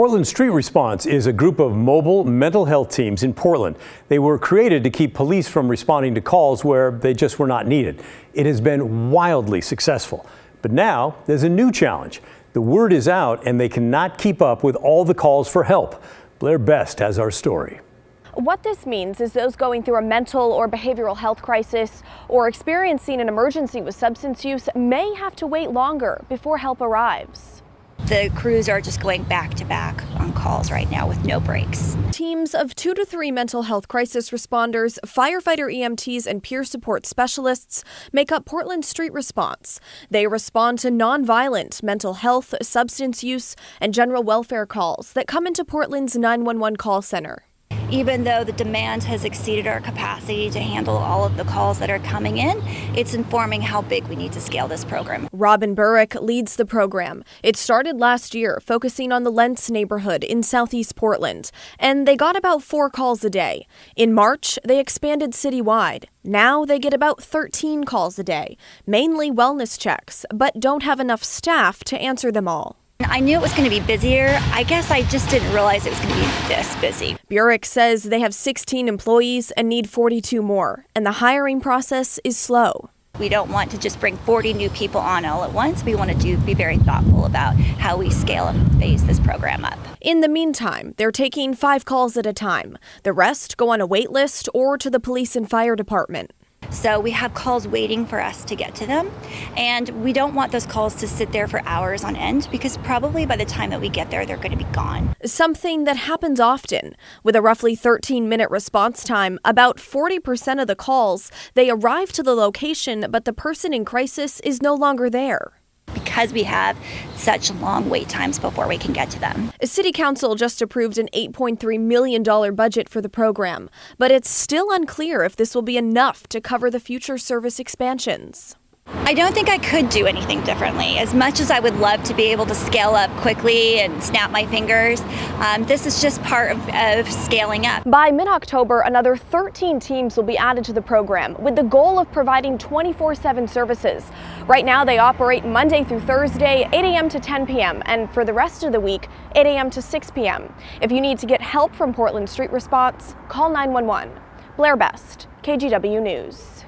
Portland Street Response is a group of mobile mental health teams in Portland. They were created to keep police from responding to calls where they just were not needed. It has been wildly successful. But now there's a new challenge. The word is out and they cannot keep up with all the calls for help. Blair Best has our story. What this means is those going through a mental or behavioral health crisis or experiencing an emergency with substance use may have to wait longer before help arrives. The crews are just going back to back on calls right now with no breaks. Teams of 2 to 3 mental health crisis responders, firefighter EMTs, and peer support specialists make up Portland Street Response. They respond to nonviolent mental health, substance use, and general welfare calls that come into Portland's 911 call center. Even though the demand has exceeded our capacity to handle all of the calls that are coming in, it's informing how big we need to scale this program. Robin Burrick leads the program. It started last year, focusing on the Lentz neighborhood in southeast Portland, and they got about 4 calls a day. In March, they expanded citywide. Now they get about 13 calls a day, mainly wellness checks, but don't have enough staff to answer them all. I knew it was going to be busier. I guess I just didn't realize it was going to be this busy. Burrick says they have 16 employees and need 42 more, and the hiring process is slow. We don't want to just bring 40 new people on all at once. We want to be very thoughtful about how we scale and phase this program up. In the meantime, they're taking 5 calls at a time. The rest go on a wait list or to the police and fire department. So we have calls waiting for us to get to them, and we don't want those calls to sit there for hours on end because probably by the time that we get there, they're going to be gone. Something that happens often. With a roughly 13-minute response time, about 40% of the calls, they arrive to the location, but the person in crisis is no longer there. Because we have such long wait times before we can get to them. City Council just approved an $8.3 million budget for the program, but it's still unclear if this will be enough to cover the future service expansions. I don't think I could do anything differently. As much as I would love to be able to scale up quickly and snap my fingers, this is just part of scaling up. By mid-October, another 13 teams will be added to the program with the goal of providing 24/7 services. Right now, they operate Monday through Thursday, 8 a.m. to 10 p.m., and for the rest of the week, 8 a.m. to 6 p.m. If you need to get help from Portland Street Response, call 911. Blair Best, KGW News.